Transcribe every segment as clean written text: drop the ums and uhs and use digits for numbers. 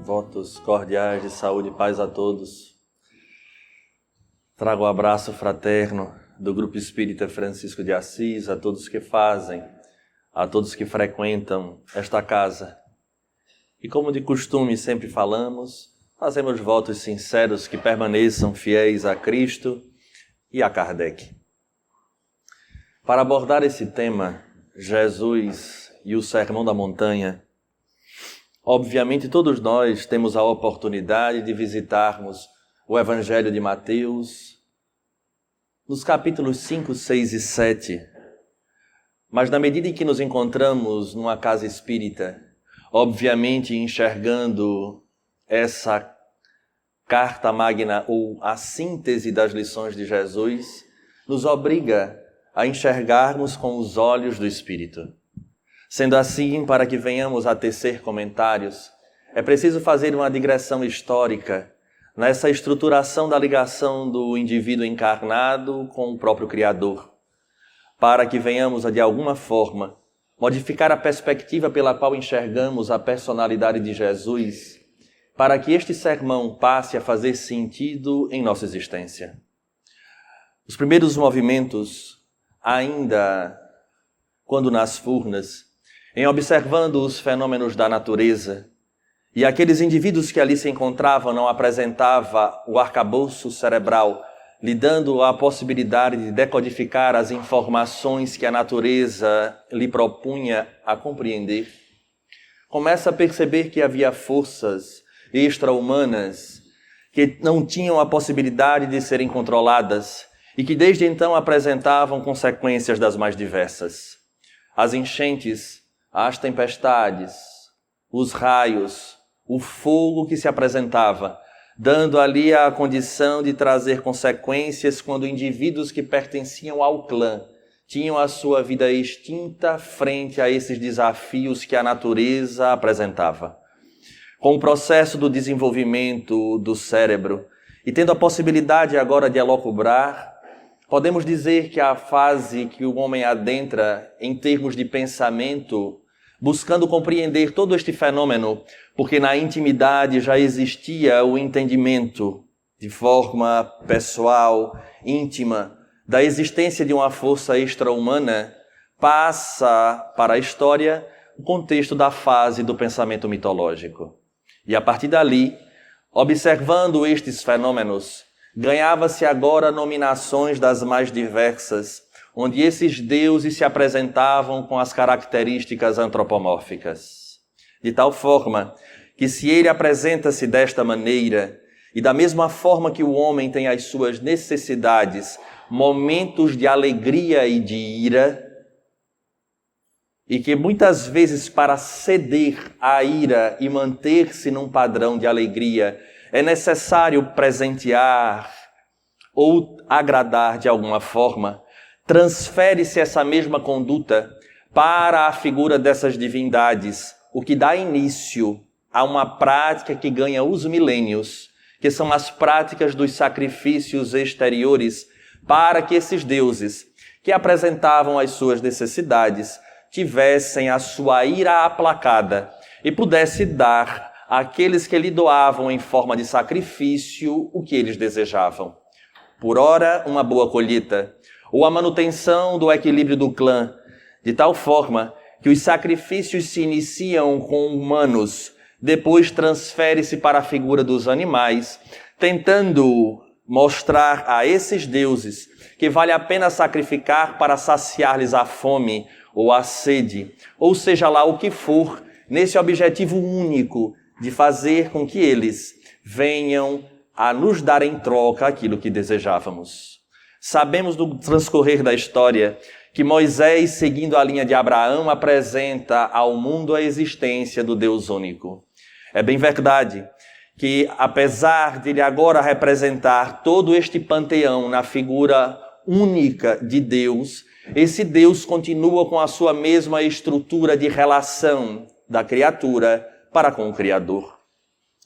Votos cordiais de saúde e paz a todos. Trago o abraço fraterno do Grupo Espírita Francisco de Assis a todos que fazem, a todos que frequentam esta casa. E como de costume sempre falamos, fazemos votos sinceros que permaneçam fiéis a Cristo e a Kardec. Para abordar esse tema, Jesus e o Sermão da Montanha, obviamente todos nós temos a oportunidade de visitarmos o Evangelho de Mateus, nos capítulos 5, 6 e 7. Mas na medida em que nos encontramos numa casa espírita, obviamente enxergando essa carta magna ou a síntese das lições de Jesus, nos obriga a enxergarmos com os olhos do Espírito. Sendo assim, para que venhamos a tecer comentários, é preciso fazer uma digressão histórica nessa estruturação da ligação do indivíduo encarnado com o próprio Criador, para que venhamos a, de alguma forma, modificar a perspectiva pela qual enxergamos a personalidade de Jesus, para que este sermão passe a fazer sentido em nossa existência. Os primeiros movimentos, ainda quando nas furnas, em observando os fenômenos da natureza, e aqueles indivíduos que ali se encontravam não apresentavam o arcabouço cerebral, lhe dando a possibilidade de decodificar as informações que a natureza lhe propunha a compreender, começa a perceber que havia forças extra-humanas que não tinham a possibilidade de serem controladas e que desde então apresentavam consequências das mais diversas. As enchentes, as tempestades, os raios, o fogo que se apresentava, dando ali a condição de trazer consequências quando indivíduos que pertenciam ao clã tinham a sua vida extinta frente a esses desafios que a natureza apresentava. Com o processo do desenvolvimento do cérebro e tendo a possibilidade agora de elocubrar, podemos dizer que a fase que o homem adentra em termos de pensamento, buscando compreender todo este fenômeno, porque na intimidade já existia o entendimento de forma pessoal, íntima, da existência de uma força extra-humana, passa para a história o contexto da fase do pensamento mitológico. E a partir dali, observando estes fenômenos, ganhava-se agora nominações das mais diversas, onde esses deuses se apresentavam com as características antropomórficas. De tal forma que se ele apresenta-se desta maneira, e da mesma forma que o homem tem as suas necessidades, momentos de alegria e de ira, e que muitas vezes para ceder à ira e manter-se num padrão de alegria, é necessário presentear ou agradar de alguma forma, transfere-se essa mesma conduta para a figura dessas divindades, o que dá início a uma prática que ganha os milênios, que são as práticas dos sacrifícios exteriores, para que esses deuses, que apresentavam as suas necessidades, tivessem a sua ira aplacada e pudesse dar àqueles que lhe doavam em forma de sacrifício o que eles desejavam. Por ora, uma boa colheita, ou a manutenção do equilíbrio do clã, de tal forma que os sacrifícios se iniciam com humanos, depois transfere-se para a figura dos animais, tentando mostrar a esses deuses que vale a pena sacrificar para saciar-lhes a fome ou a sede, ou seja lá o que for, nesse objetivo único de fazer com que eles venham a nos dar em troca aquilo que desejávamos. Sabemos do transcorrer da história que Moisés, seguindo a linha de Abraão, apresenta ao mundo a existência do Deus único. É bem verdade que, apesar de ele agora representar todo este panteão na figura única de Deus, esse Deus continua com a sua mesma estrutura de relação da criatura para com o Criador.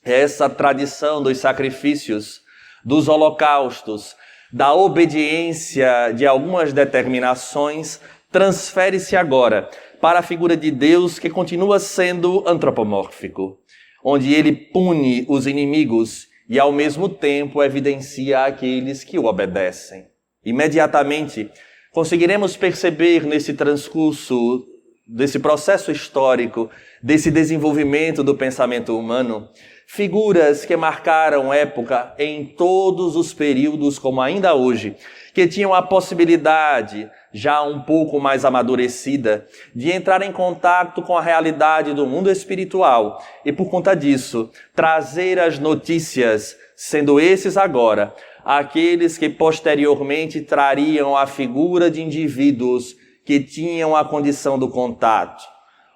Essa tradição dos sacrifícios, dos holocaustos, da obediência de algumas determinações, transfere-se agora para a figura de Deus que continua sendo antropomórfico. onde ele pune os inimigos e ao mesmo tempo evidencia aqueles que o obedecem. Imediatamente conseguiremos perceber nesse transcurso, desse processo histórico, desse desenvolvimento do pensamento humano, figuras que marcaram época em todos os períodos, como ainda hoje, que tinham a possibilidade, já um pouco mais amadurecida, de entrar em contato com a realidade do mundo espiritual e, por conta disso, trazer as notícias, sendo esses agora aqueles que posteriormente trariam a figura de indivíduos que tinham a condição do contato,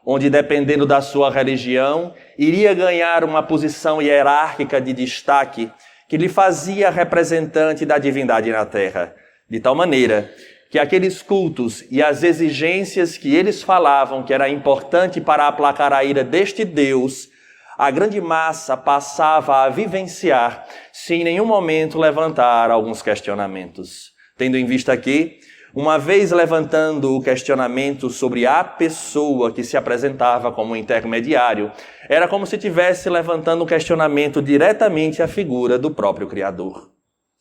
onde, dependendo da sua religião, iria ganhar uma posição hierárquica de destaque que lhe fazia representante da divindade na Terra, de tal maneira que aqueles cultos e as exigências que eles falavam que era importante para aplacar a ira deste Deus, a grande massa passava a vivenciar sem em nenhum momento levantar alguns questionamentos. Tendo em vista que, uma vez levantando o questionamento sobre a pessoa que se apresentava como intermediário, era como se estivesse levantando um questionamento diretamente à figura do próprio Criador.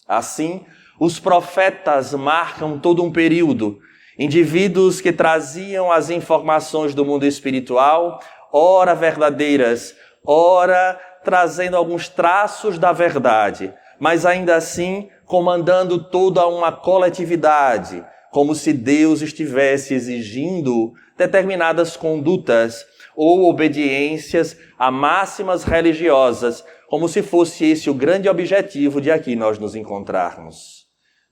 Assim, os profetas marcam todo um período, indivíduos que traziam as informações do mundo espiritual, ora verdadeiras, ora trazendo alguns traços da verdade, mas ainda assim comandando toda uma coletividade, como se Deus estivesse exigindo determinadas condutas ou obediências a máximas religiosas, como se fosse esse o grande objetivo de aqui nós nos encontrarmos.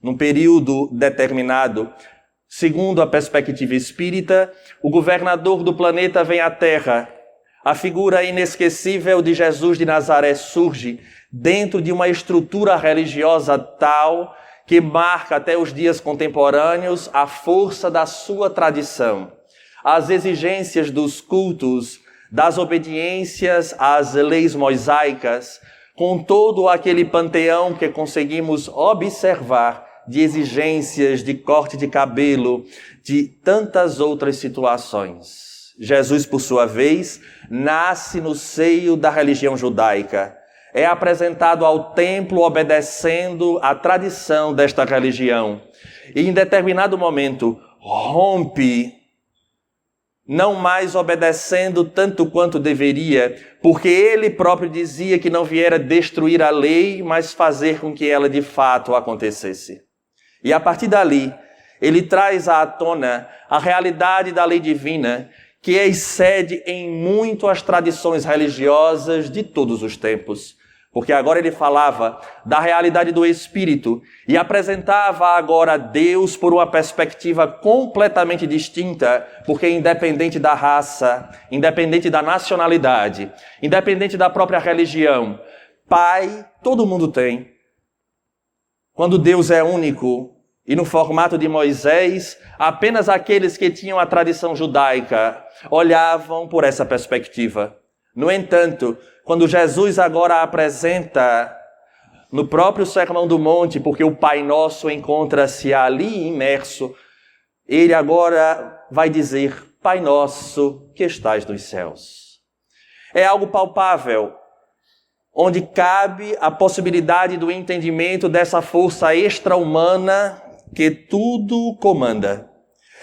Num período determinado, segundo a perspectiva espírita, o governador do planeta vem à Terra. A figura inesquecível de Jesus de Nazaré surge dentro de uma estrutura religiosa tal que marca até os dias contemporâneos a força da sua tradição, as exigências dos cultos, das obediências às leis mosaicas, com todo aquele panteão que conseguimos observar de exigências de corte de cabelo, de tantas outras situações. Jesus, por sua vez, nasce no seio da religião judaica. É apresentado ao templo obedecendo à tradição desta religião. E em determinado momento rompe, não mais obedecendo tanto quanto deveria, porque ele próprio dizia que não viera destruir a lei, mas fazer com que ela de fato acontecesse. E a partir dali, ele traz à tona a realidade da lei divina, que excede em muito as tradições religiosas de todos os tempos. Porque agora ele falava da realidade do Espírito e apresentava agora Deus por uma perspectiva completamente distinta, porque independente da raça, independente da nacionalidade, independente da própria religião, Pai todo mundo tem. Quando Deus é único e no formato de Moisés, apenas aqueles que tinham a tradição judaica olhavam por essa perspectiva. No entanto, quando Jesus agora apresenta no próprio Sermão do Monte, porque o Pai Nosso encontra-se ali imerso, ele agora vai dizer: Pai Nosso que estais nos céus. É algo palpável, onde cabe a possibilidade do entendimento dessa força extra-humana que tudo comanda.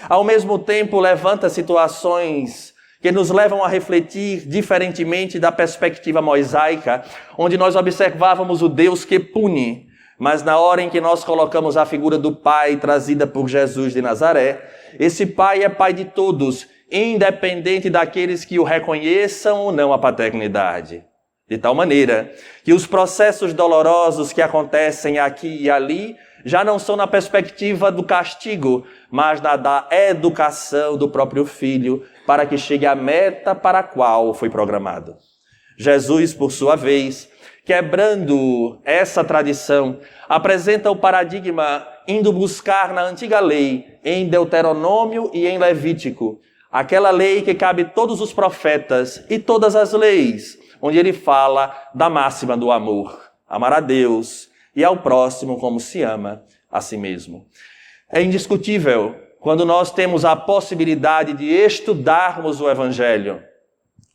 Ao mesmo tempo, levanta situações que nos levam a refletir diferentemente da perspectiva mosaica, onde nós observávamos o Deus que pune, mas na hora em que nós colocamos a figura do Pai trazida por Jesus de Nazaré, esse Pai é Pai de todos, independente daqueles que o reconheçam ou não a paternidade. De tal maneira que os processos dolorosos que acontecem aqui e ali já não são na perspectiva do castigo, mas da educação do próprio Filho, para que chegue à meta para a qual foi programado. Jesus, por sua vez, quebrando essa tradição, apresenta o paradigma indo buscar na antiga lei, em Deuteronômio e em Levítico, aquela lei que cabe todos os profetas e todas as leis, onde ele fala da máxima do amor, amar a Deus e ao próximo como se ama a si mesmo. É indiscutível, quando nós temos a possibilidade de estudarmos o Evangelho,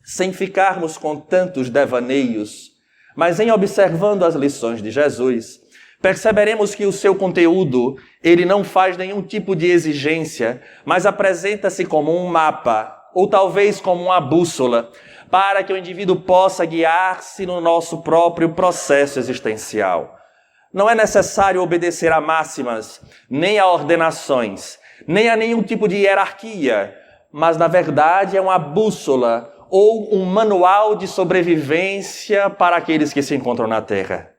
sem ficarmos com tantos devaneios, mas em observando as lições de Jesus, perceberemos que o seu conteúdo, ele não faz nenhum tipo de exigência, mas apresenta-se como um mapa, ou talvez como uma bússola, para que o indivíduo possa guiar-se no nosso próprio processo existencial. Não é necessário obedecer a máximas, nem a ordenações, nem a nenhum tipo de hierarquia, mas na verdade é uma bússola ou um manual de sobrevivência para aqueles que se encontram na Terra.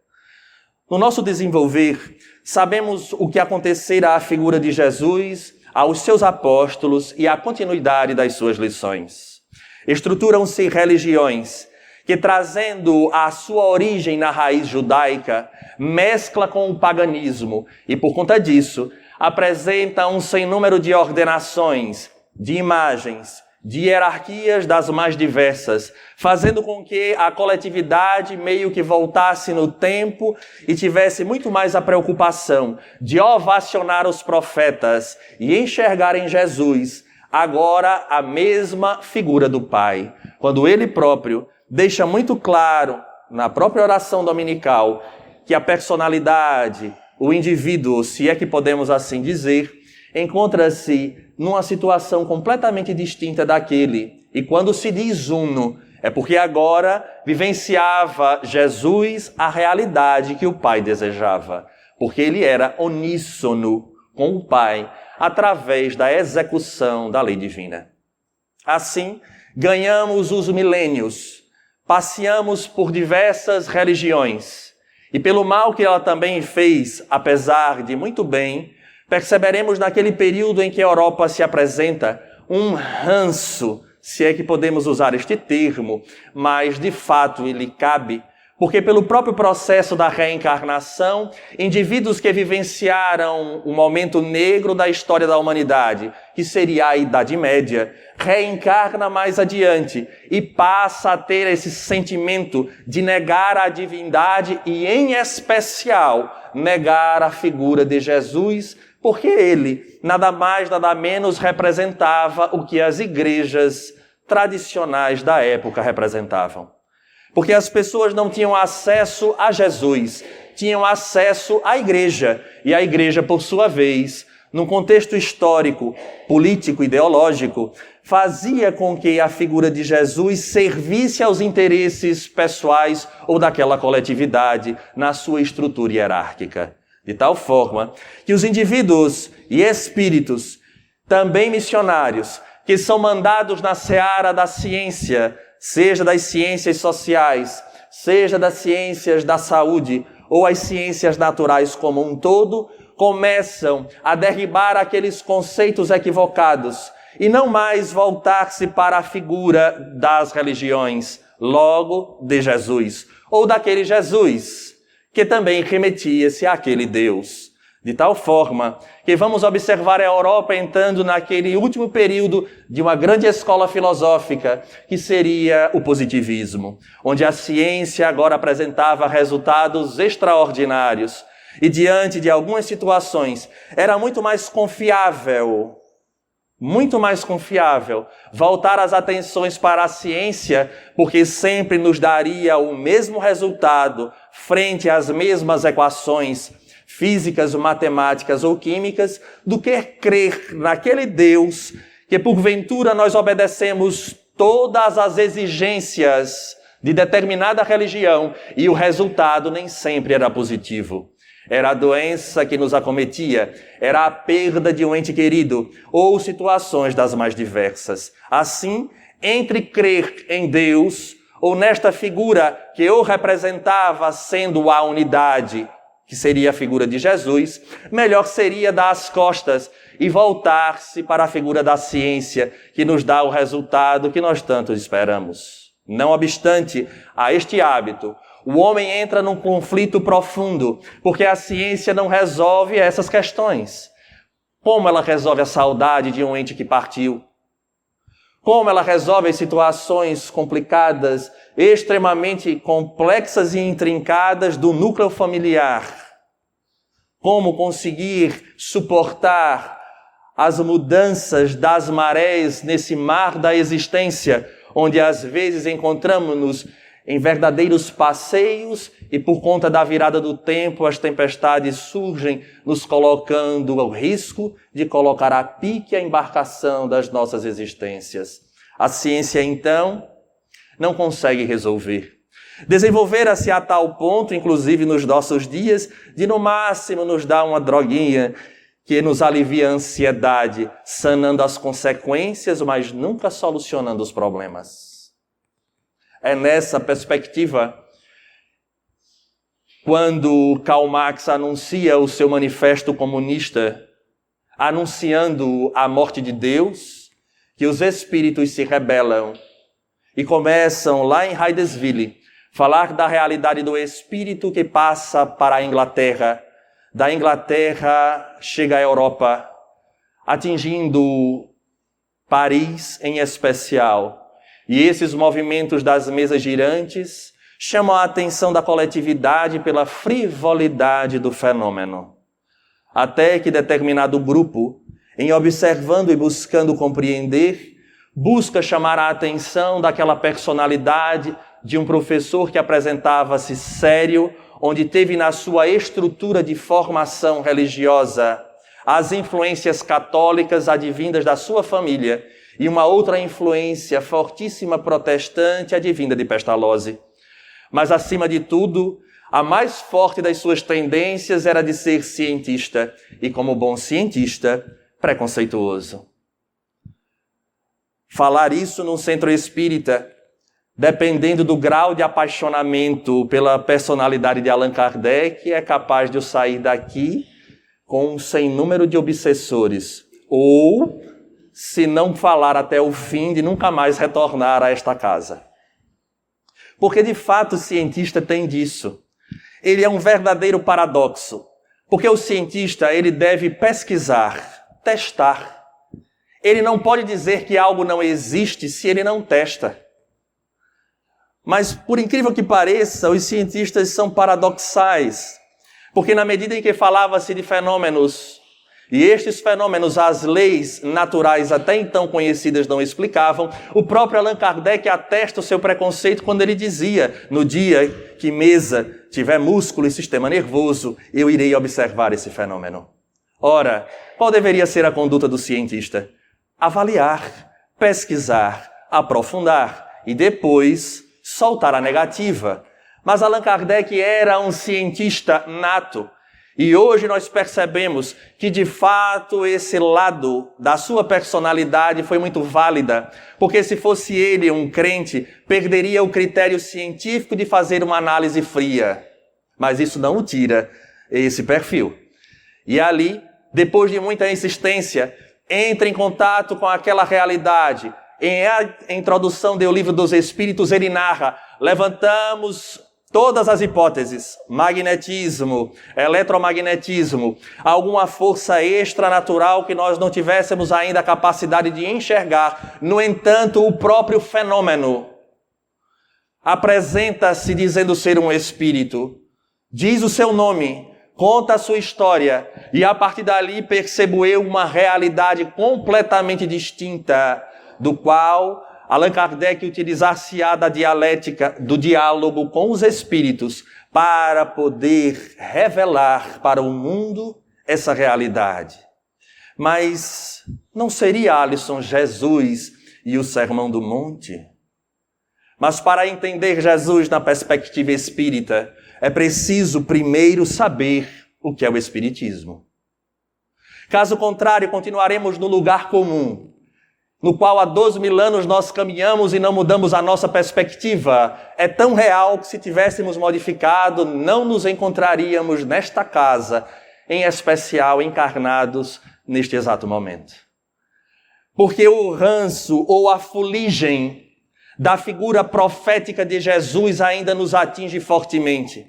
No nosso desenvolver, sabemos o que acontecerá à figura de Jesus, aos seus apóstolos e à continuidade das suas lições. Estruturam-se religiões que, trazendo a sua origem na raiz judaica, mescla com o paganismo e, por conta disso, apresenta um sem número de ordenações, de imagens, de hierarquias das mais diversas, fazendo com que a coletividade meio que voltasse no tempo e tivesse muito mais a preocupação de ovacionar os profetas e enxergar em Jesus agora a mesma figura do Pai, quando ele próprio deixa muito claro na própria oração dominical que a personalidade, o indivíduo, se é que podemos assim dizer, encontra-se numa situação completamente distinta daquele. E quando se diz uno, é porque agora vivenciava Jesus a realidade que o Pai desejava. Porque ele era uníssono com o Pai através da execução da lei divina. Assim, ganhamos os milênios, passeamos por diversas religiões e pelo mal que ela também fez, apesar de muito bem, perceberemos naquele período em que a Europa se apresenta um ranço, se é que podemos usar este termo, mas de fato ele cabe, porque pelo próprio processo da reencarnação, indivíduos que vivenciaram um momento negro da história da humanidade, que seria a Idade Média, reencarna mais adiante e passa a ter esse sentimento de negar a divindade e, em especial, negar a figura de Jesus, porque ele, nada mais, nada menos, representava o que as igrejas tradicionais da época representavam. Porque as pessoas não tinham acesso a Jesus, tinham acesso à igreja. E a igreja, por sua vez, num contexto histórico, político, ideológico, fazia com que a figura de Jesus servisse aos interesses pessoais ou daquela coletividade na sua estrutura hierárquica. De tal forma que os indivíduos e espíritos, também missionários, que são mandados na seara da ciência, seja das ciências sociais, seja das ciências da saúde ou as ciências naturais como um todo, começam a derribar aqueles conceitos equivocados e não mais voltar-se para a figura das religiões, logo de Jesus, ou daquele Jesus que também remetia-se àquele Deus. De tal forma que vamos observar a Europa entrando naquele último período de uma grande escola filosófica, que seria o positivismo, onde a ciência agora apresentava resultados extraordinários e diante de algumas situações era muito mais confiável voltar as atenções para a ciência, porque sempre nos daria o mesmo resultado frente às mesmas equações físicas, matemáticas ou químicas, do que crer naquele Deus que porventura nós obedecemos todas as exigências de determinada religião e o resultado nem sempre era positivo. Era a doença que nos acometia, era a perda de um ente querido ou situações das mais diversas. Assim, entre crer em Deus ou nesta figura que o representava sendo a unidade, que seria a figura de Jesus, melhor seria dar as costas e voltar-se para a figura da ciência, que nos dá o resultado que nós tanto esperamos. Não obstante a este hábito, o homem entra num conflito profundo, porque a ciência não resolve essas questões. Como ela resolve a saudade de um ente que partiu? Como ela resolve as situações complicadas, extremamente complexas e intrincadas do núcleo familiar? Como conseguir suportar as mudanças das marés nesse mar da existência, onde às vezes encontramos-nos em verdadeiros passeios e por conta da virada do tempo as tempestades surgem, nos colocando ao risco de colocar a pique a embarcação das nossas existências. A ciência, então, não consegue resolver. Desenvolvera-se a tal ponto, inclusive nos nossos dias, de no máximo nos dar uma droguinha que nos alivia a ansiedade, sanando as consequências, mas nunca solucionando os problemas. É nessa perspectiva, quando Karl Marx anuncia o seu manifesto comunista, anunciando a morte de Deus, que os espíritos se rebelam e começam lá em Hydesville falar da realidade do espírito que passa para a Inglaterra, da Inglaterra chega à Europa, atingindo Paris em especial. E esses movimentos das mesas girantes chamam a atenção da coletividade pela frivolidade do fenômeno. Até que determinado grupo, em observando e buscando compreender, busca chamar a atenção daquela personalidade de um professor que apresentava-se sério, onde teve na sua estrutura de formação religiosa as influências católicas advindas da sua família e uma outra influência fortíssima protestante advinda de Pestalozzi. Mas, acima de tudo, a mais forte das suas tendências era de ser cientista e, como bom cientista, preconceituoso. Falar isso num centro espírita, dependendo do grau de apaixonamento pela personalidade de Allan Kardec, é capaz de eu sair daqui com um sem número de obsessores, ou, se não falar até o fim, de nunca mais retornar a esta casa. Porque, de fato, o cientista tem disso. Ele é um verdadeiro paradoxo. Porque o cientista, ele deve pesquisar, testar. Ele não pode dizer que algo não existe se ele não testa. Mas, por incrível que pareça, os cientistas são paradoxais. Porque na medida em que falava-se de fenômenos, e estes fenômenos, as leis naturais até então conhecidas não explicavam, o próprio Allan Kardec atesta o seu preconceito quando ele dizia: no dia que mesa tiver músculo e sistema nervoso, eu irei observar esse fenômeno. Ora, qual deveria ser a conduta do cientista? Avaliar, pesquisar, aprofundar e depois soltar a negativa. Mas Allan Kardec era um cientista nato. E hoje nós percebemos que, de fato, esse lado da sua personalidade foi muito válida, porque se fosse ele um crente, perderia o critério científico de fazer uma análise fria. Mas isso não o tira esse perfil. E ali, depois de muita insistência, entra em contato com aquela realidade. Em a introdução do Livro dos Espíritos, ele narra: levantamos todas as hipóteses, magnetismo, eletromagnetismo, alguma força extranatural que nós não tivéssemos ainda a capacidade de enxergar. No entanto, o próprio fenômeno apresenta-se dizendo ser um espírito, diz o seu nome, conta a sua história, e a partir dali percebo eu uma realidade completamente distinta, do qual Allan Kardec utilizar-se-á da dialética, do diálogo com os espíritos, para poder revelar para o mundo essa realidade. Mas não seria, Alisson, Jesus e o Sermão do Monte? Mas para entender Jesus na perspectiva espírita, é preciso primeiro saber o que é o Espiritismo. Caso contrário, continuaremos no lugar comum, no qual há 12.000 anos nós caminhamos e não mudamos a nossa perspectiva. É tão real que, se tivéssemos modificado, não nos encontraríamos nesta casa, em especial encarnados neste exato momento. Porque o ranço ou a fuligem da figura profética de Jesus ainda nos atinge fortemente.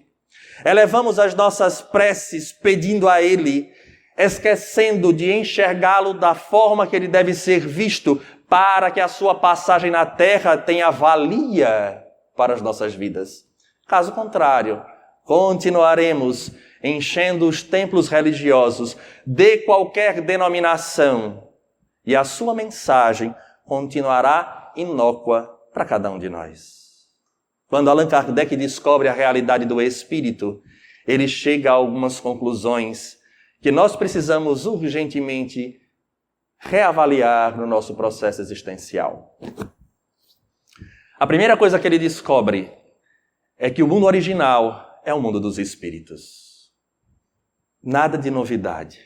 Elevamos as nossas preces pedindo a Ele, esquecendo de enxergá-lo da forma que ele deve ser visto, para que a sua passagem na terra tenha valia para as nossas vidas. Caso contrário, continuaremos enchendo os templos religiosos de qualquer denominação, e a sua mensagem continuará inócua para cada um de nós. Quando Allan Kardec descobre a realidade do espírito, ele chega a algumas conclusões que nós precisamos urgentemente reavaliar no nosso processo existencial. A primeira coisa que ele descobre é que o mundo original é o mundo dos espíritos. Nada de novidade.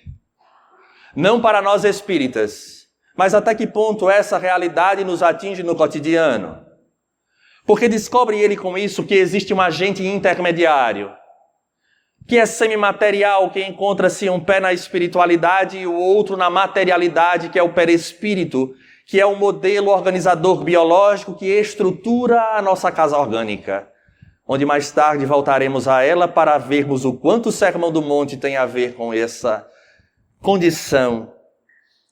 Não para nós espíritas, mas até que ponto essa realidade nos atinge no cotidiano. Porque descobre ele com isso que existe um agente intermediário, que é semimaterial, que encontra-se um pé na espiritualidade e o outro na materialidade, que é o perispírito, que é um modelo organizador biológico que estrutura a nossa casa orgânica, onde mais tarde voltaremos a ela para vermos o quanto o Sermão do Monte tem a ver com essa condição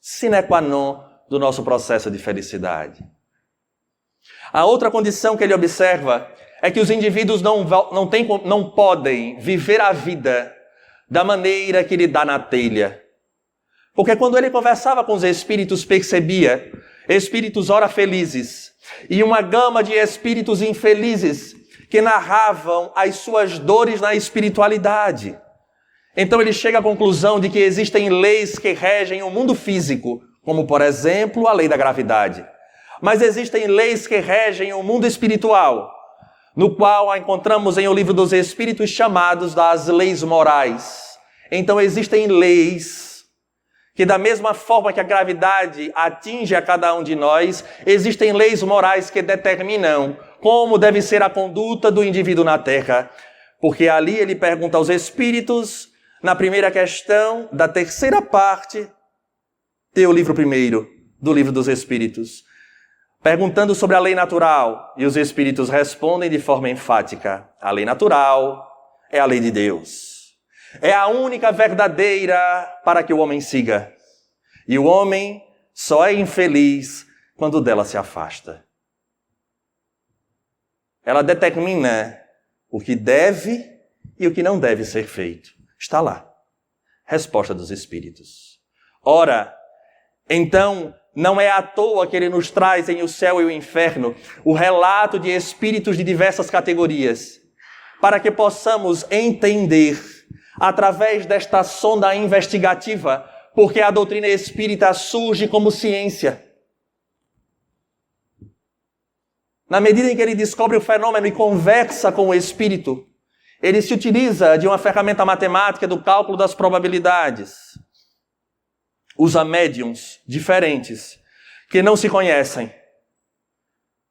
sine qua non do nosso processo de felicidade. A outra condição que ele observa é que os indivíduos não podem viver a vida da maneira que lhe dá na telha. Porque quando ele conversava com os espíritos, percebia espíritos ora felizes e uma gama de espíritos infelizes que narravam as suas dores na espiritualidade. Então ele chega à conclusão de que existem leis que regem o mundo físico, como por exemplo a lei da gravidade. Mas existem leis que regem o mundo espiritual, no qual a encontramos em O Livro dos Espíritos chamados das leis morais. Então existem leis que da mesma forma que a gravidade atinge a cada um de nós, existem leis morais que determinam como deve ser a conduta do indivíduo na Terra. Porque ali ele pergunta aos espíritos, na primeira questão da terceira parte do livro primeiro do Livro dos Espíritos, perguntando sobre a lei natural, e os espíritos respondem de forma enfática: a lei natural é a lei de Deus. É a única verdadeira para que o homem siga. E o homem só é infeliz quando dela se afasta. Ela determina o que deve e o que não deve ser feito. Está lá. Resposta dos espíritos. Ora, então, não é à toa que ele nos traz em O Céu e o Inferno o relato de espíritos de diversas categorias, para que possamos entender, através desta sonda investigativa, porque a doutrina espírita surge como ciência. Na medida em que ele descobre o fenômeno e conversa com o espírito, ele se utiliza de uma ferramenta matemática do cálculo das probabilidades. Usa médiums diferentes, que não se conhecem,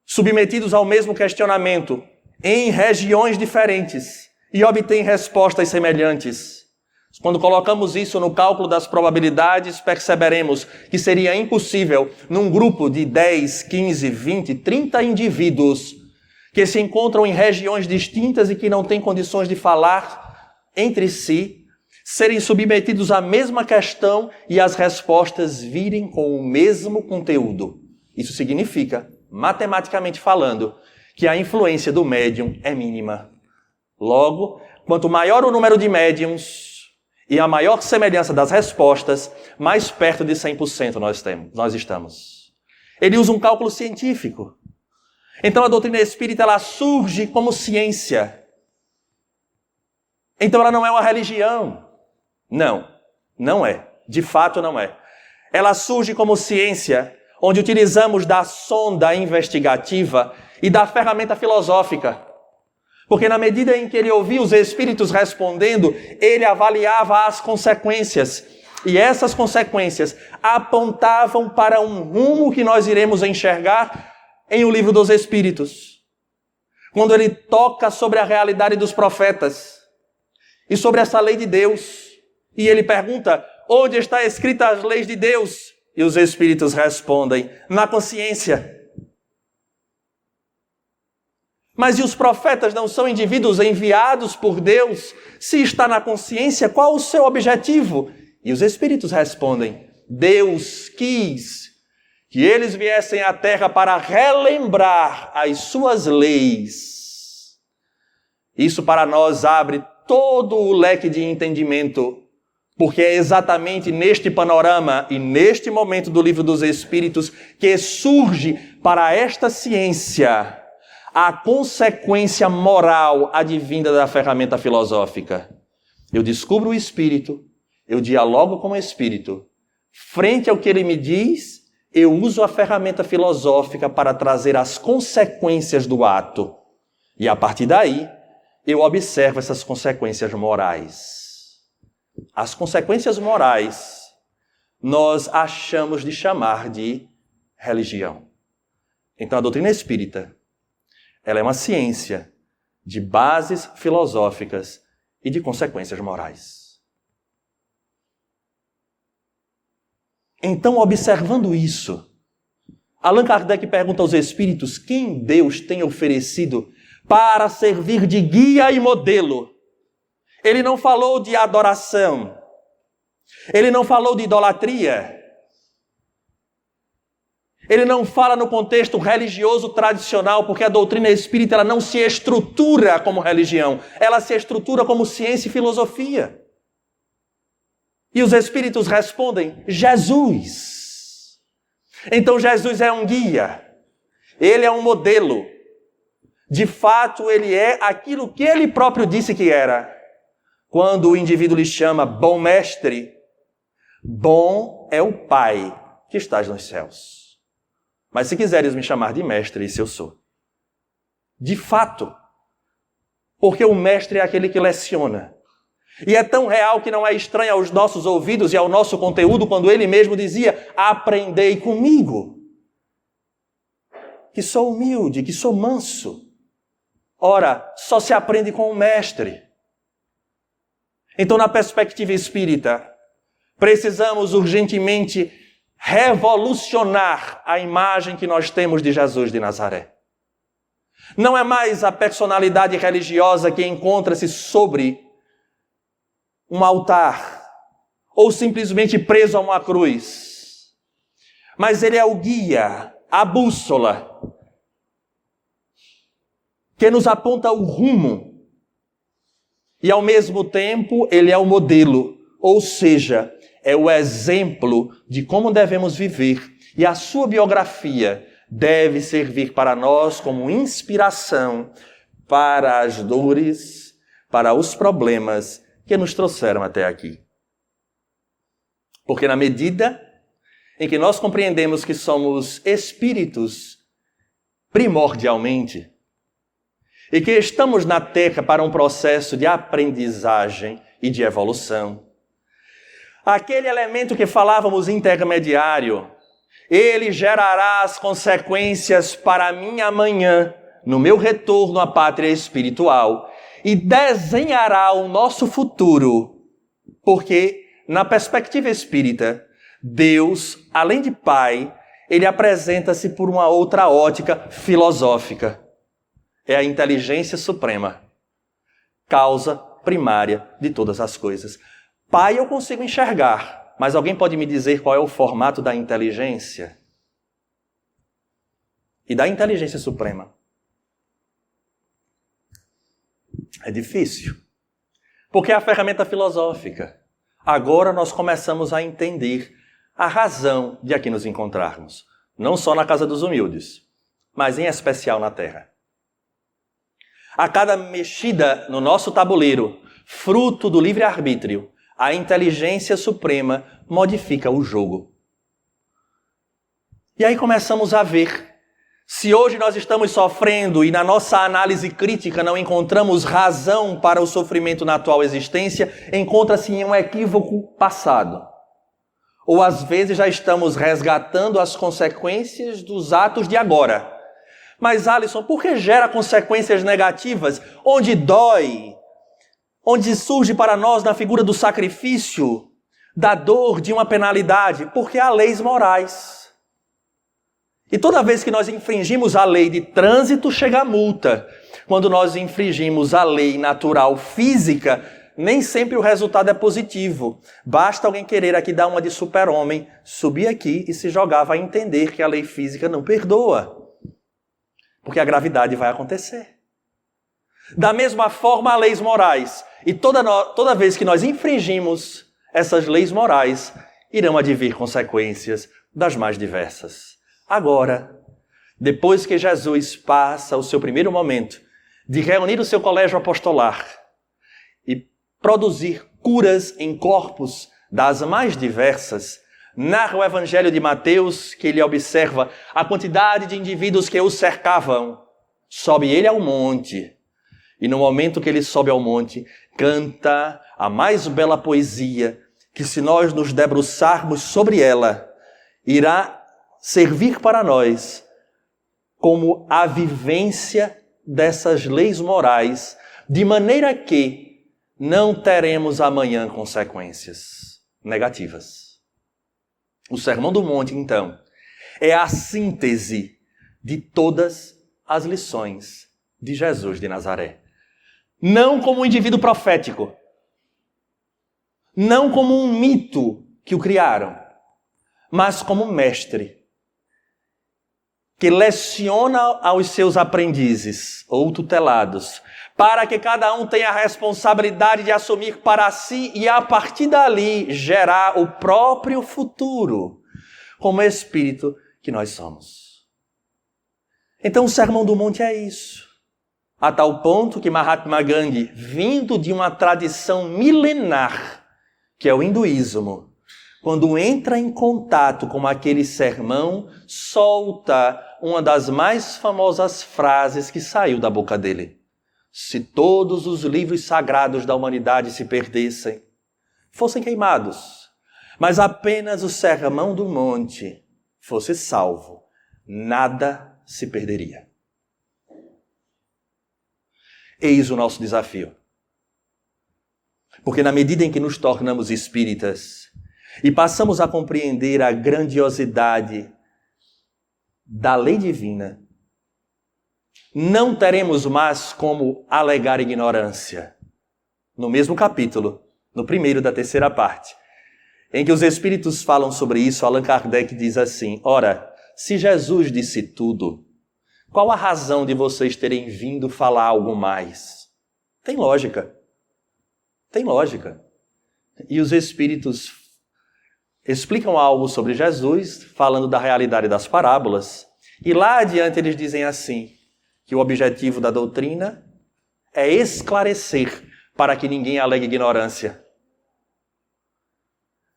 submetidos ao mesmo questionamento, em regiões diferentes, e obtém respostas semelhantes. Quando colocamos isso no cálculo das probabilidades, perceberemos que seria impossível, num grupo de 10, 15, 20, 30 indivíduos, que se encontram em regiões distintas e que não têm condições de falar entre si, serem submetidos à mesma questão e as respostas virem com o mesmo conteúdo. Isso significa, matematicamente falando, que a influência do médium é mínima. Logo, quanto maior o número de médiums e a maior semelhança das respostas, mais perto de 100% nós estamos. Ele usa um cálculo científico. Então a doutrina espírita ela surge como ciência. Então ela não é uma religião. Não, não é. De fato não é. Ela surge como ciência, onde utilizamos da sonda investigativa e da ferramenta filosófica. Porque na medida em que ele ouvia os espíritos respondendo, ele avaliava as consequências. E essas consequências apontavam para um rumo que nós iremos enxergar em O Livro dos Espíritos. Quando ele toca sobre a realidade dos profetas e sobre essa lei de Deus. E ele pergunta, onde está escrita as leis de Deus? E os espíritos respondem, na consciência. Mas e os profetas não são indivíduos enviados por Deus? Se está na consciência, qual o seu objetivo? E os espíritos respondem, Deus quis que eles viessem à Terra para relembrar as suas leis. Isso para nós abre todo o leque de entendimento Porque é exatamente neste panorama e neste momento do Livro dos Espíritos que surge para esta ciência a consequência moral advinda da ferramenta filosófica. Eu descubro o Espírito, eu dialogo com o Espírito. Frente ao que ele me diz, eu uso a ferramenta filosófica para trazer as consequências do ato. E a partir daí, eu observo essas consequências morais. As consequências morais nós achamos de chamar de religião. Então a doutrina espírita, ela é uma ciência de bases filosóficas e de consequências morais. Então, observando isso, Allan Kardec pergunta aos espíritos quem Deus tem oferecido para servir de guia e modelo. Ele não falou de adoração. Ele não falou de idolatria. Ele não fala no contexto religioso tradicional, porque a doutrina espírita ela não se estrutura como religião. Ela se estrutura como ciência e filosofia. E os espíritos respondem, Jesus. Então Jesus é um guia. Ele é um modelo. De fato, ele é aquilo que ele próprio disse que era. Quando o indivíduo lhe chama bom mestre, bom é o Pai que estás nos céus. Mas se quiseres me chamar de mestre, isso eu sou. De fato. Porque o mestre é aquele que leciona. E é tão real que não é estranho aos nossos ouvidos e ao nosso conteúdo quando ele mesmo dizia, aprendei comigo. Que sou humilde, que sou manso. Ora, só se aprende com o mestre. Então, na perspectiva espírita, precisamos urgentemente revolucionar a imagem que nós temos de Jesus de Nazaré. Não é mais a personalidade religiosa que encontra-se sobre um altar ou simplesmente preso a uma cruz. Mas ele é o guia, a bússola, que nos aponta o rumo. E ao mesmo tempo, ele é o modelo, ou seja, é o exemplo de como devemos viver. E a sua biografia deve servir para nós como inspiração para as dores, para os problemas que nos trouxeram até aqui. Porque na medida em que nós compreendemos que somos espíritos primordialmente, e que estamos na Terra para um processo de aprendizagem e de evolução, aquele elemento que falávamos intermediário, ele gerará as consequências para mim amanhã, no meu retorno à pátria espiritual, e desenhará o nosso futuro, porque, na perspectiva espírita, Deus, além de Pai, ele apresenta-se por uma outra ótica filosófica. É a inteligência suprema, causa primária de todas as coisas. Pai eu consigo enxergar, mas alguém pode me dizer qual é o formato da inteligência? E da inteligência suprema? É difícil, porque é a ferramenta filosófica. Agora nós começamos a entender a razão de aqui nos encontrarmos, não só na casa dos humildes, mas em especial na terra. A cada mexida no nosso tabuleiro, fruto do livre-arbítrio, a inteligência suprema modifica o jogo. E aí começamos a ver, se hoje nós estamos sofrendo e na nossa análise crítica não encontramos razão para o sofrimento na atual existência, encontra-se em um equívoco passado. Ou às vezes já estamos resgatando as consequências dos atos de agora. Mas, Alisson, por que gera consequências negativas? Onde dói, onde surge para nós na figura do sacrifício, da dor, de uma penalidade? Porque há leis morais. E toda vez que nós infringimos a lei de trânsito, chega a multa. Quando nós infringimos a lei natural física, nem sempre o resultado é positivo. Basta alguém querer aqui dar uma de super-homem, subir aqui e se jogar, vai entender que a lei física não perdoa. Porque a gravidade vai acontecer. Da mesma forma, há leis morais. E toda vez que nós infringimos essas leis morais irão advir consequências das mais diversas. Agora, depois que Jesus passa o seu primeiro momento de reunir o seu colégio apostolar e produzir curas em corpos das mais diversas, narra o Evangelho de Mateus que ele observa a quantidade de indivíduos que o cercavam. Sobe ele ao monte e no momento que ele sobe ao monte, canta a mais bela poesia que, se nós nos debruçarmos sobre ela, irá servir para nós como a vivência dessas leis morais, de maneira que não teremos amanhã consequências negativas. O Sermão do Monte, então, é a síntese de todas as lições de Jesus de Nazaré. Não como um indivíduo profético, não como um mito que o criaram, mas como um mestre que leciona aos seus aprendizes ou tutelados, para que cada um tenha a responsabilidade de assumir para si e, a partir dali, gerar o próprio futuro, como espírito que nós somos. Então, o Sermão do Monte é isso. A tal ponto que Mahatma Gandhi, vindo de uma tradição milenar, que é o hinduísmo, quando entra em contato com aquele sermão, solta uma das mais famosas frases que saiu da boca dele. Se todos os livros sagrados da humanidade se perdessem, fossem queimados, mas apenas o Sermão do Monte fosse salvo, nada se perderia. Eis o nosso desafio. Porque na medida em que nos tornamos espíritas e passamos a compreender a grandiosidade da lei divina, não teremos mais como alegar ignorância. No mesmo capítulo, no primeiro da terceira parte, em que os espíritos falam sobre isso, Allan Kardec diz assim: ora, se Jesus disse tudo, qual a razão de vocês terem vindo falar algo mais? Tem lógica. Tem lógica. E os espíritos explicam algo sobre Jesus, falando da realidade das parábolas, e lá adiante eles dizem assim, que o objetivo da doutrina é esclarecer para que ninguém alegue ignorância.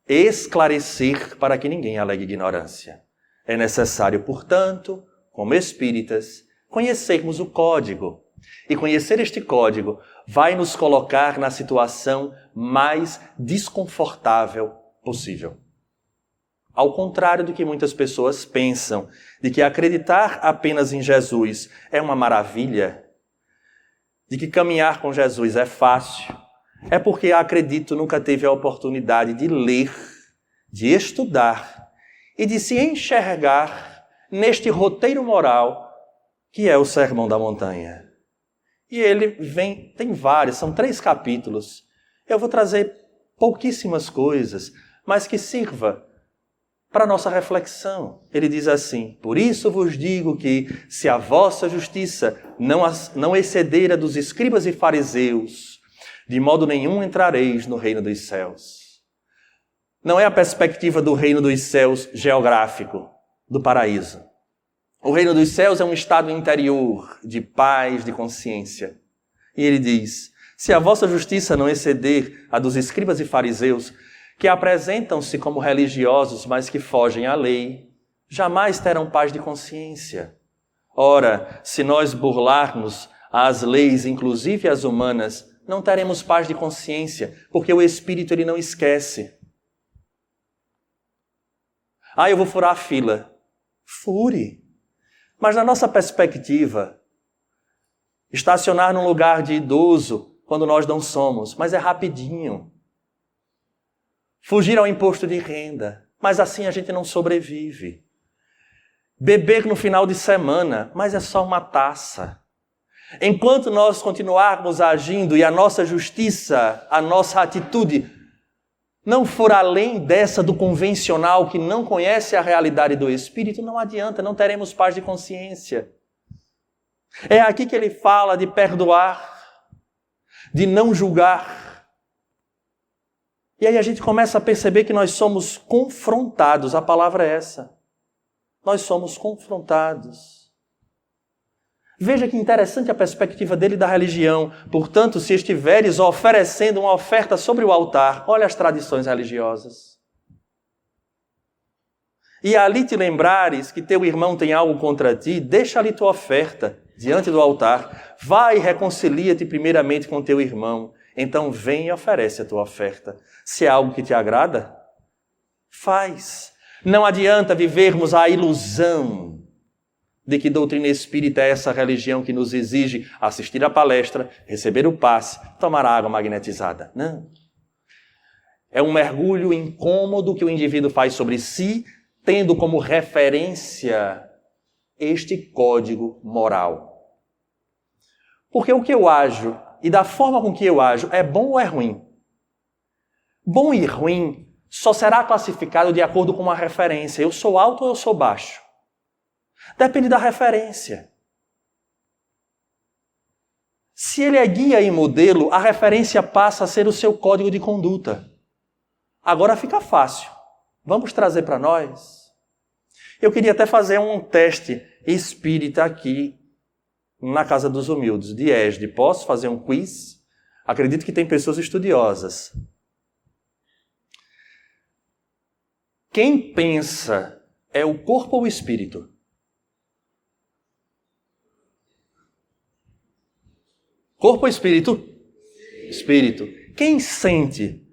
Esclarecer para que ninguém alegue ignorância. É necessário, portanto, como espíritas, conhecermos o código. E conhecer este código vai nos colocar na situação mais desconfortável possível. Ao contrário do que muitas pessoas pensam, de que acreditar apenas em Jesus é uma maravilha, de que caminhar com Jesus é fácil, é porque, acredito, nunca teve a oportunidade de ler, de estudar e de se enxergar neste roteiro moral que é o Sermão da Montanha. E ele tem vários, são 3 capítulos. Eu vou trazer pouquíssimas coisas, mas que sirva para a nossa reflexão. Ele diz assim: por isso vos digo que, se a vossa justiça não exceder a dos escribas e fariseus, de modo nenhum entrareis no reino dos céus. Não é a perspectiva do reino dos céus geográfico, do paraíso. O reino dos céus é um estado interior de paz, de consciência. E ele diz: se a vossa justiça não exceder a dos escribas e fariseus, que apresentam-se como religiosos, mas que fogem à lei, jamais terão paz de consciência. Ora, se nós burlarmos as leis, inclusive as humanas, não teremos paz de consciência, porque o Espírito ele não esquece. Eu vou furar a fila. Fure. Mas na nossa perspectiva, estacionar num lugar de idoso, quando nós não somos, mas é rapidinho. Fugir ao imposto de renda, mas assim a gente não sobrevive. Beber no final de semana, mas é só uma taça. Enquanto nós continuarmos agindo e a nossa justiça, a nossa atitude não for além dessa do convencional que não conhece a realidade do Espírito, não adianta, não teremos paz de consciência. É aqui que ele fala de perdoar, de não julgar. E aí a gente começa a perceber que nós somos confrontados, a palavra é essa. Nós somos confrontados. Veja que interessante a perspectiva dele da religião. Portanto, se estiveres oferecendo uma oferta sobre o altar, olha as tradições religiosas. E ali te lembrares que teu irmão tem algo contra ti, deixa ali tua oferta diante do altar. Vai e reconcilia-te primeiramente com teu irmão. Então vem e oferece a tua oferta. Se é algo que te agrada, faz. Não adianta vivermos a ilusão de que doutrina espírita é essa religião que nos exige assistir à palestra, receber o passe, tomar a água magnetizada. Não. É um mergulho incômodo que o indivíduo faz sobre si, tendo como referência este código moral. Porque o que eu ajo e da forma com que eu ajo é bom ou é ruim? Bom e ruim só será classificado de acordo com uma referência. Eu sou alto ou eu sou baixo? Depende da referência. Se ele é guia e modelo, a referência passa a ser o seu código de conduta. Agora fica fácil. Vamos trazer para nós? Eu queria até fazer um teste espírita aqui na Casa dos Humildes, de ESD. Posso fazer um quiz? Acredito que tem pessoas estudiosas. Quem pensa é o corpo ou o espírito? Corpo ou espírito? Espírito. Quem sente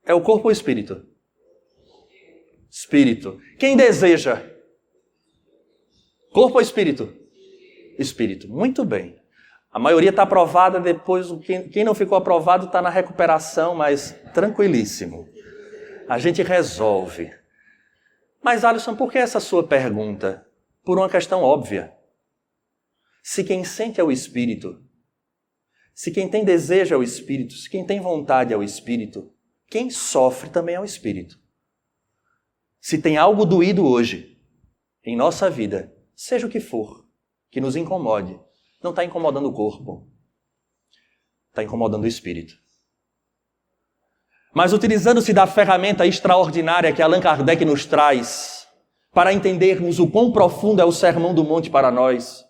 é o corpo ou espírito? Espírito. Quem deseja? Corpo ou espírito? Espírito. Muito bem. A maioria está aprovada, depois quem não ficou aprovado está na recuperação, mas tranquilíssimo. A gente resolve. Mas, Alisson, por que essa sua pergunta? Por uma questão óbvia. Se quem sente é o espírito, se quem tem desejo é o espírito, se quem tem vontade é o espírito, quem sofre também é o espírito. Se tem algo doído hoje em nossa vida, seja o que for, que nos incomode, não está incomodando o corpo, está incomodando o espírito. Mas utilizando-se da ferramenta extraordinária que Allan Kardec nos traz para entendermos o quão profundo é o Sermão do Monte para nós,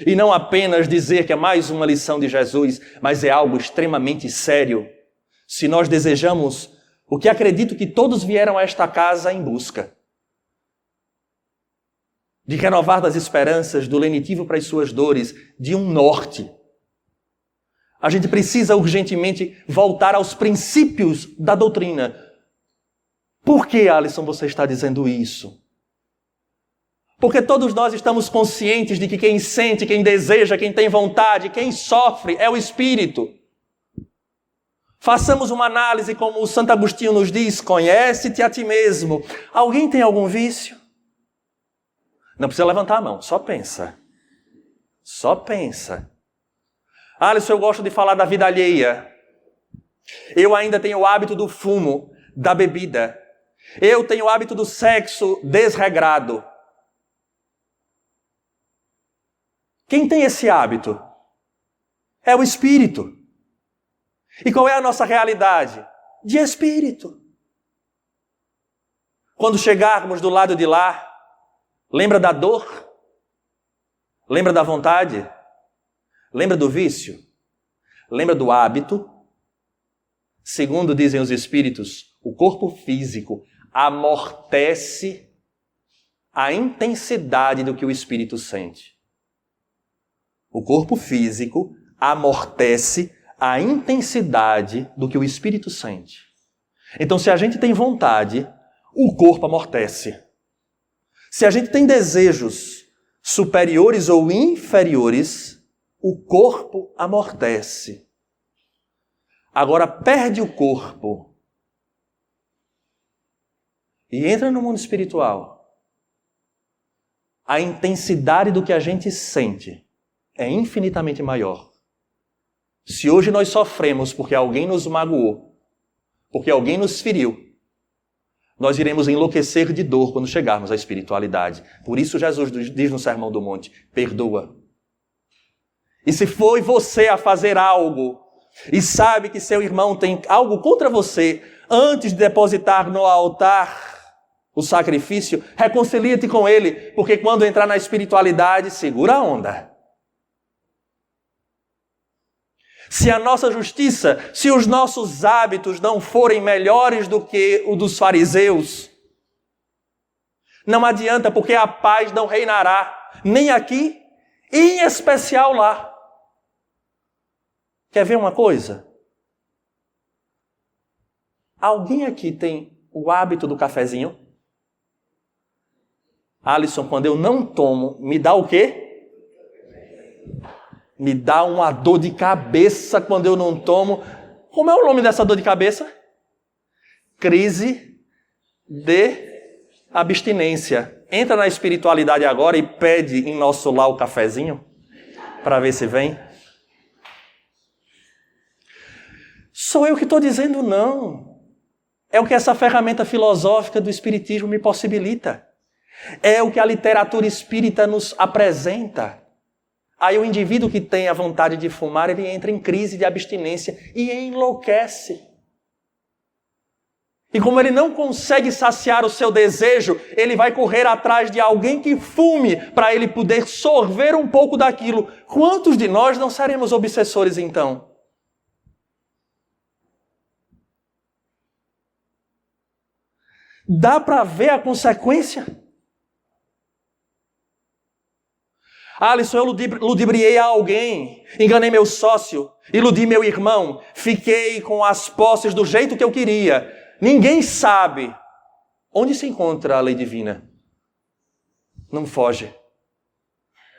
e não apenas dizer que é mais uma lição de Jesus, mas é algo extremamente sério. Se nós desejamos o que acredito que todos vieram a esta casa em busca, de renovar das esperanças, do lenitivo para as suas dores, de um norte, a gente precisa urgentemente voltar aos princípios da doutrina. Por que, Alisson, você está dizendo isso? Porque todos nós estamos conscientes de que quem sente, quem deseja, quem tem vontade, quem sofre é o espírito. Façamos uma análise como o Santo Agostinho nos diz, conhece-te a ti mesmo. Alguém tem algum vício? Não precisa levantar a mão, só pensa. Só pensa. Alisson, eu gosto de falar da vida alheia. Eu ainda tenho o hábito do fumo, da bebida. Eu tenho o hábito do sexo desregrado. Quem tem esse hábito? É o espírito. E qual é a nossa realidade? De espírito. Quando chegarmos do lado de lá, lembra da dor? Lembra da vontade? Lembra do vício? Lembra do hábito? Segundo dizem os espíritos, o corpo físico amortece a intensidade do que o espírito sente. O corpo físico amortece a intensidade do que o espírito sente. Então, se a gente tem vontade, o corpo amortece. Se a gente tem desejos superiores ou inferiores, o corpo amortece. Agora, perde o corpo e entra no mundo espiritual. A intensidade do que a gente sente é infinitamente maior. Se hoje nós sofremos porque alguém nos magoou, porque alguém nos feriu, nós iremos enlouquecer de dor quando chegarmos à espiritualidade. Por isso Jesus diz no Sermão do Monte, perdoa. E se foi você a fazer algo e sabe que seu irmão tem algo contra você, antes de depositar no altar o sacrifício, reconcilia-te com Ele, porque quando entrar na espiritualidade, segura a onda. Se a nossa justiça, se os nossos hábitos não forem melhores do que o dos fariseus, não adianta, porque a paz não reinará, nem aqui, e em especial lá. Quer ver uma coisa? Alguém aqui tem o hábito do cafezinho? Alisson, quando eu não tomo, me dá o quê? Me dá uma dor de cabeça quando eu não tomo. Como é o nome dessa dor de cabeça? Crise de abstinência. Entra na espiritualidade agora e pede em nosso lar o cafezinho, para ver se vem. Sou eu que estou dizendo não. É o que essa ferramenta filosófica do espiritismo me possibilita. É o que a literatura espírita nos apresenta. Aí o indivíduo que tem a vontade de fumar, ele entra em crise de abstinência e enlouquece. E como ele não consegue saciar o seu desejo, ele vai correr atrás de alguém que fume para ele poder sorver um pouco daquilo. Quantos de nós não seremos obsessores então? Dá para ver a consequência? Alisson, eu ludibriei a alguém, enganei meu sócio, iludi meu irmão, fiquei com as posses do jeito que eu queria. Ninguém sabe onde se encontra a lei divina. Não foge.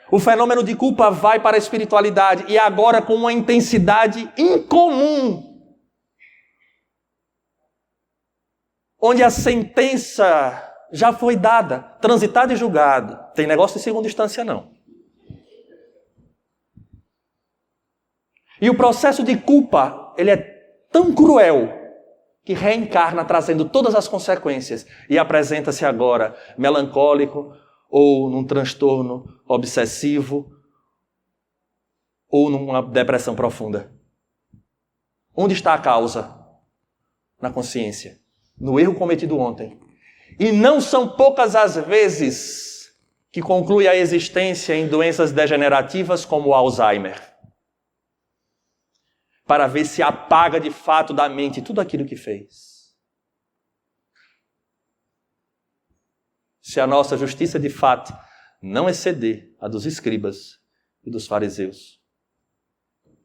O fenômeno de culpa vai para a espiritualidade e agora com uma intensidade incomum. Onde a sentença já foi dada, transitada e julgada. Tem negócio de segunda instância não. E o processo de culpa, ele é tão cruel que reencarna trazendo todas as consequências e apresenta-se agora melancólico ou num transtorno obsessivo ou numa depressão profunda. Onde está a causa? Na consciência, no erro cometido ontem. E não são poucas as vezes que conclui a existência em doenças degenerativas como o Alzheimer. Para ver se apaga de fato da mente tudo aquilo que fez. Se a nossa justiça de fato não exceder a dos escribas e dos fariseus,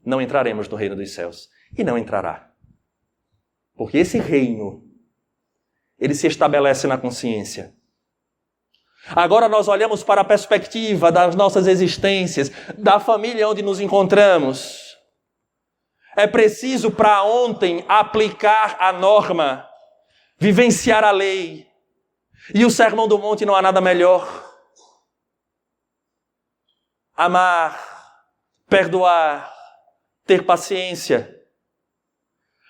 não entraremos no reino dos céus. E não entrará. Porque esse reino, ele se estabelece na consciência. Agora nós olhamos para a perspectiva das nossas existências, da família onde nos encontramos. É preciso para ontem aplicar a norma, vivenciar a lei. E o Sermão do Monte não há nada melhor. Amar, perdoar, ter paciência.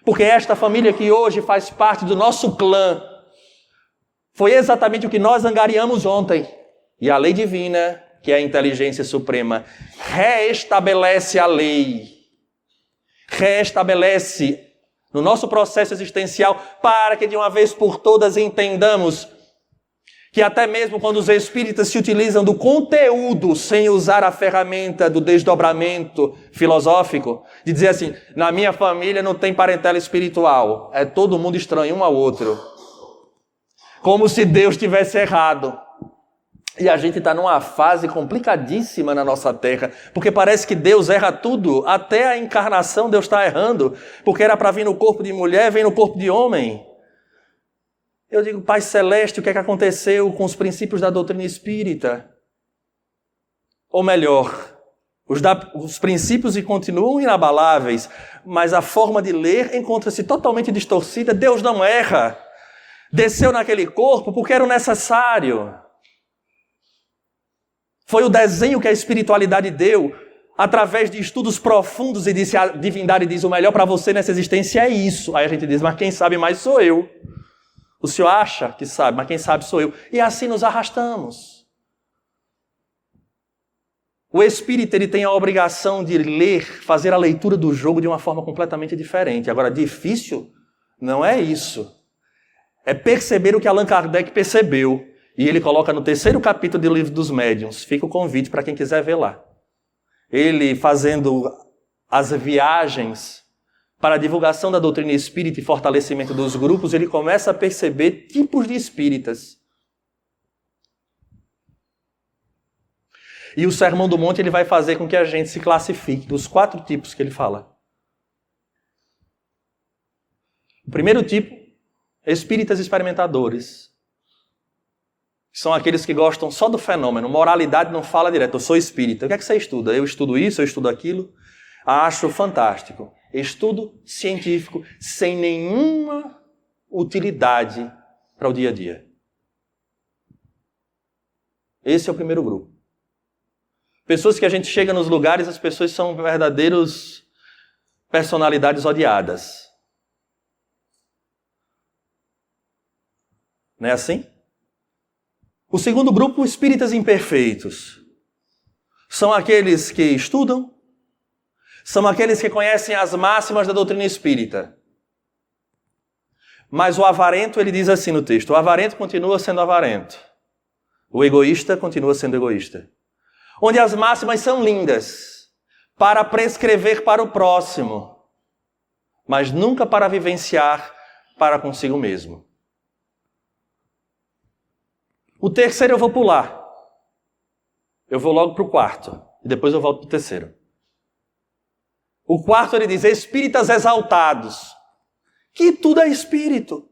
Porque esta família que hoje faz parte do nosso clã foi exatamente o que nós angariamos ontem. E a lei divina, que é a inteligência suprema, reestabelece a lei. Reestabelece no nosso processo existencial para que de uma vez por todas entendamos que até mesmo quando os espíritas se utilizam do conteúdo sem usar a ferramenta do desdobramento filosófico, de dizer assim, na minha família não tem parentela espiritual, é todo mundo estranho um ao outro. Como se Deus tivesse errado. E a gente está numa fase complicadíssima na nossa terra, porque parece que Deus erra tudo, até a encarnação Deus está errando, porque era para vir no corpo de mulher, vem no corpo de homem. Eu digo, Pai Celeste, o que é que aconteceu com os princípios da doutrina espírita? Ou melhor, os princípios continuam inabaláveis, mas a forma de ler encontra-se totalmente distorcida. Deus não erra. Desceu naquele corpo porque era o necessário. Foi o desenho que a espiritualidade deu, através de estudos profundos, e disse, a divindade diz, o melhor para você nessa existência é isso. Aí a gente diz, mas quem sabe mais sou eu. O senhor acha que sabe, mas quem sabe sou eu. E assim nos arrastamos. O espírito ele tem a obrigação de ler, fazer a leitura do jogo de uma forma completamente diferente. Agora, difícil Não é isso. É perceber o que Allan Kardec percebeu. E ele coloca no 3º capítulo do Livro dos Médiuns. Fica o convite para quem quiser ver lá. Ele fazendo as viagens para a divulgação da doutrina espírita e fortalecimento dos grupos, ele começa a perceber tipos de espíritas. E o Sermão do Monte ele vai fazer com que a gente se classifique dos 4 tipos que ele fala. O primeiro tipo, espíritas experimentadores. São aqueles que gostam só do fenômeno. Moralidade não fala direto. Eu sou espírita. O que é que você estuda? Eu estudo isso, eu estudo aquilo. Acho fantástico. Estudo científico sem nenhuma utilidade para o dia a dia. Esse é o primeiro grupo. Pessoas que a gente chega nos lugares, as pessoas são verdadeiros personalidades odiadas. Não é assim? O segundo grupo, espíritas imperfeitos. São aqueles que estudam, são aqueles que conhecem as máximas da doutrina espírita. Mas o avarento, ele diz assim no texto, o avarento continua sendo avarento. O egoísta continua sendo egoísta. Onde as máximas são lindas, para prescrever para o próximo, mas nunca para vivenciar para consigo mesmo. O terceiro eu vou pular. Eu vou logo para o quarto. E depois eu volto para o terceiro. O quarto ele diz, espíritas exaltados. Que tudo é espírito.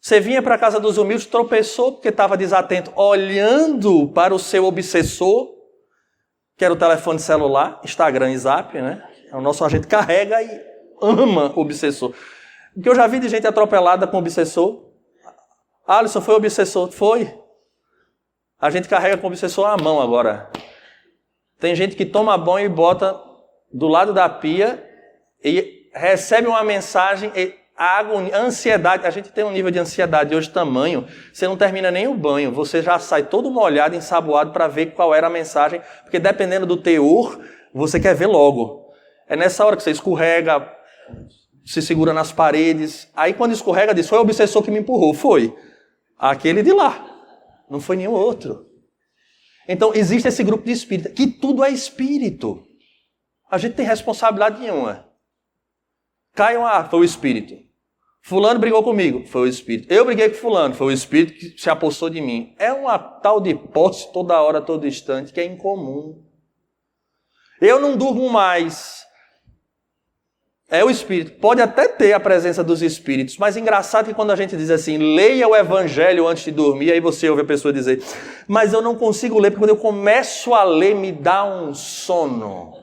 Você vinha para a casa dos humildes, tropeçou porque estava desatento, olhando para o seu obsessor, que era o telefone celular, Instagram e Zap, né? O nosso agente carrega e ama o obsessor. Porque eu já vi de gente atropelada com obsessor. Alisson, foi obsessor? Foi. A gente carrega com obsessor à mão agora. Tem gente que toma banho e bota do lado da pia e recebe uma mensagem, a agonia, a ansiedade. A gente tem um nível de ansiedade hoje tamanho, você não termina nem o banho, você já sai todo molhado, ensaboado para ver qual era a mensagem, porque dependendo do teor, você quer ver logo. É nessa hora que você escorrega, se segura nas paredes. Aí quando escorrega diz, foi o obsessor que me empurrou. Foi. Aquele de lá. Não foi nenhum outro. Então existe esse grupo de espírita, que tudo é espírito. A gente tem responsabilidade nenhuma. Caiam, foi o espírito. Fulano brigou comigo, foi o espírito. Eu briguei com fulano, foi o espírito que se apossou de mim. É uma tal de posse toda hora, todo instante, que é incomum. Eu não durmo mais. É o espírito. Pode até ter a presença dos espíritos, mas engraçado que quando a gente diz assim, leia o evangelho antes de dormir, aí você ouve a pessoa dizer, mas eu não consigo ler, porque quando eu começo a ler, me dá um sono.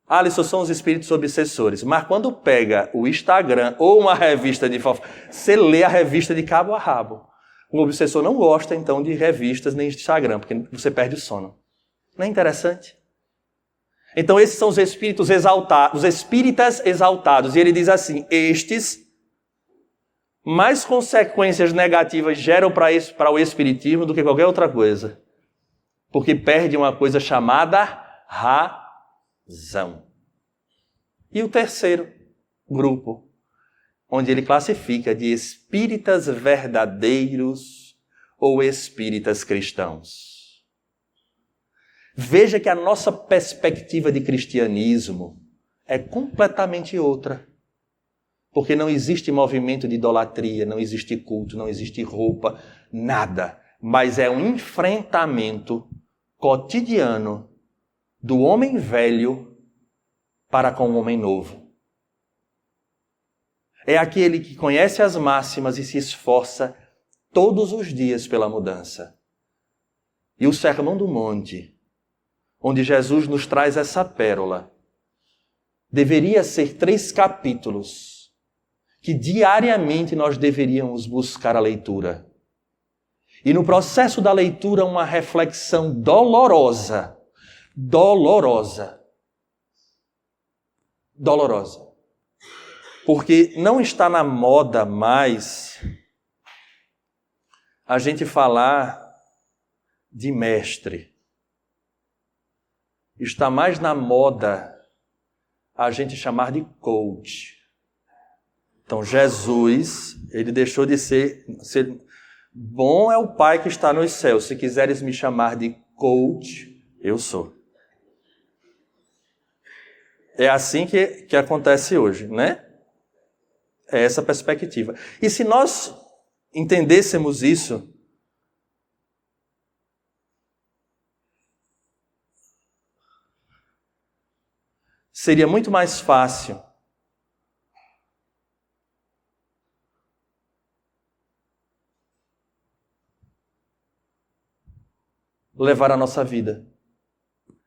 Alisson, são os espíritos obsessores. Mas quando pega o Instagram ou uma revista de fofoca, você lê a revista de cabo a rabo. O obsessor não gosta, então, de revistas nem de Instagram, porque você perde o sono. Não é interessante? Então esses são os espíritos exaltados, os espíritas exaltados. E ele diz assim, estes, mais consequências negativas geram para o espiritismo do que qualquer outra coisa. Porque perde uma coisa chamada razão. E o terceiro grupo, onde ele classifica de espíritas verdadeiros ou espíritas cristãos. Veja que a nossa perspectiva de cristianismo é completamente outra. Porque não existe movimento de idolatria, não existe culto, não existe roupa, nada. Mas é um enfrentamento cotidiano do homem velho para com o homem novo. É aquele que conhece as máximas e se esforça todos os dias pela mudança. E o Sermão do Monte, onde Jesus nos traz essa pérola, deveria ser 3 capítulos que diariamente nós deveríamos buscar a leitura. E no processo da leitura, uma reflexão dolorosa. Porque não está na moda mais a gente falar de mestre. Está mais na moda a gente chamar de coach. Então Jesus, ele deixou de ser bom é o Pai que está nos céus. Se quiseres me chamar de coach, eu sou. É assim que acontece hoje, né? É essa perspectiva. E se nós entendêssemos isso, seria muito mais fácil levar a nossa vida.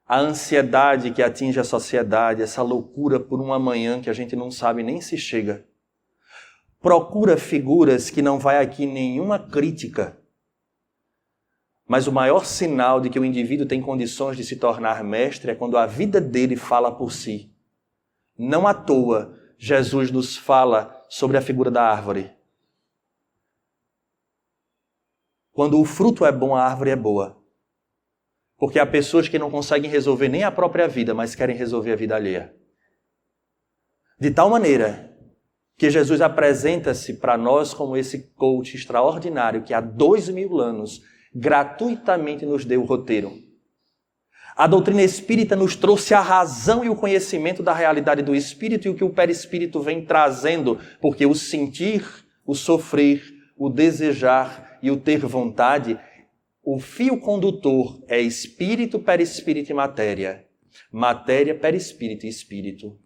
A ansiedade que atinge a sociedade, essa loucura por um amanhã que a gente não sabe nem se chega. Procura figuras que não vai aqui nenhuma crítica. Mas o maior sinal de que o indivíduo tem condições de se tornar mestre é quando a vida dele fala por si. Não à toa, Jesus nos fala sobre a figura da árvore. Quando o fruto é bom, a árvore é boa. Porque há pessoas que não conseguem resolver nem a própria vida, mas querem resolver a vida alheia. De tal maneira que Jesus apresenta-se para nós como esse coach extraordinário que há 2000 anos gratuitamente nos deu o roteiro. A doutrina espírita nos trouxe a razão e o conhecimento da realidade do espírito e o que o perispírito vem trazendo, porque o sentir, o sofrer, o desejar e o ter vontade, o fio condutor é espírito, perispírito e matéria. Matéria, perispírito e espírito.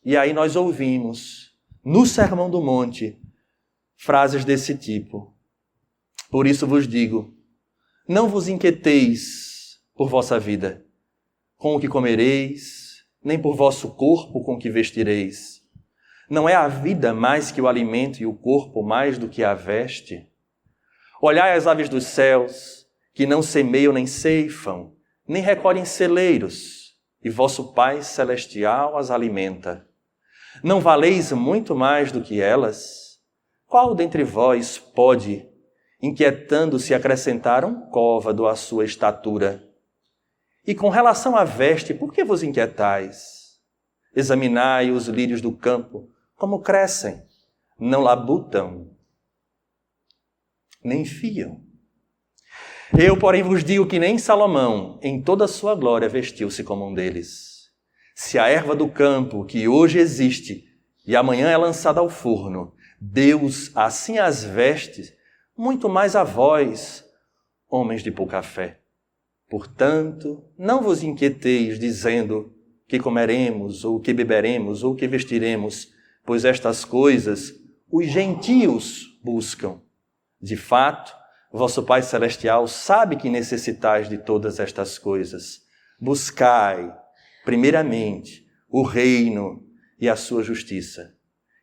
E aí nós ouvimos, no Sermão do Monte, frases desse tipo. Por isso vos digo, não vos inquieteis por vossa vida, com o que comereis, nem por vosso corpo com o que vestireis. Não é a vida mais que o alimento e o corpo mais do que a veste? Olhai as aves dos céus, que não semeiam nem ceifam, nem recolhem celeiros, e vosso Pai Celestial as alimenta. Não valeis muito mais do que elas? Qual dentre vós pode, inquietando-se, acrescentar um côvado à sua estatura? E com relação à veste, por que vos inquietais? Examinai os lírios do campo, como crescem, não labutam, nem fiam. Eu, porém, vos digo que nem Salomão, em toda a sua glória, vestiu-se como um deles. Se a erva do campo, que hoje existe, e amanhã é lançada ao forno, Deus assim as veste, muito mais a vós, homens de pouca fé. Portanto, não vos inquieteis, dizendo que comeremos, ou que beberemos, ou que vestiremos, pois estas coisas os gentios buscam. De fato, vosso Pai Celestial sabe que necessitais de todas estas coisas. Buscai, primeiramente, o reino e a sua justiça,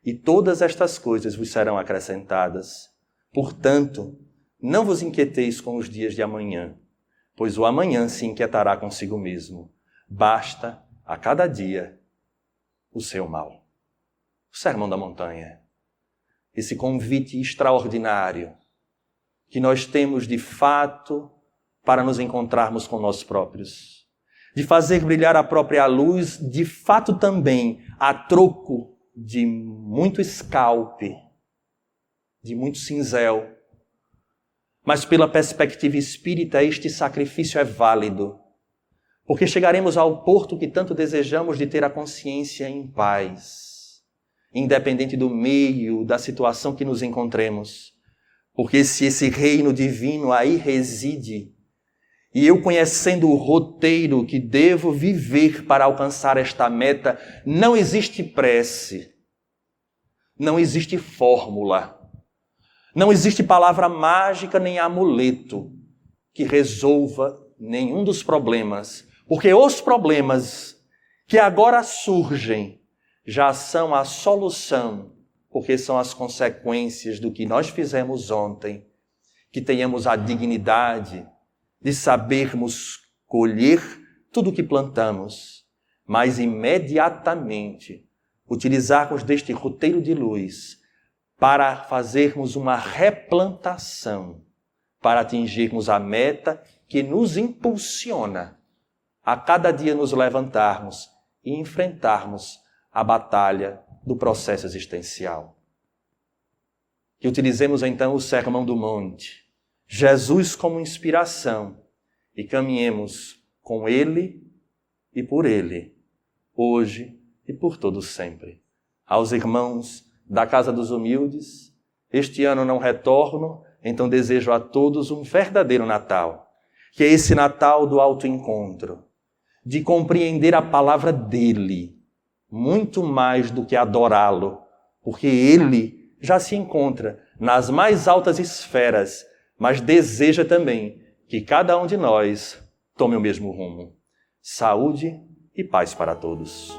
e todas estas coisas vos serão acrescentadas. Portanto, não vos inquieteis com os dias de amanhã, pois o amanhã se inquietará consigo mesmo. Basta a cada dia o seu mal. O Sermão da Montanha, esse convite extraordinário que nós temos de fato para nos encontrarmos com nós próprios, de fazer brilhar a própria luz, de fato também a troco de muito escalpe, de muito cinzel. Mas pela perspectiva espírita, este sacrifício é válido, porque chegaremos ao porto que tanto desejamos de ter a consciência em paz, independente do meio, da situação que nos encontremos. Porque se esse reino divino aí reside, e eu conhecendo o roteiro que devo viver para alcançar esta meta, não existe prece, não existe fórmula, não existe palavra mágica nem amuleto que resolva nenhum dos problemas, porque os problemas que agora surgem já são a solução, porque são as consequências do que nós fizemos ontem, que tenhamos a dignidade de sabermos colher tudo o que plantamos, mas imediatamente utilizarmos deste roteiro de luz para fazermos uma replantação, para atingirmos a meta que nos impulsiona a cada dia nos levantarmos e enfrentarmos a batalha do processo existencial. Que utilizemos então o Sermão do Monte, Jesus como inspiração, e caminhemos com Ele e por Ele, hoje e por todo sempre. Aos irmãos da Casa dos Humildes, este ano não retorno, então desejo a todos um verdadeiro Natal, que é esse Natal do autoencontro, de compreender a palavra dEle, muito mais do que adorá-lo, porque Ele já se encontra nas mais altas esferas, mas deseja também que cada um de nós tome o mesmo rumo. Saúde e paz para todos.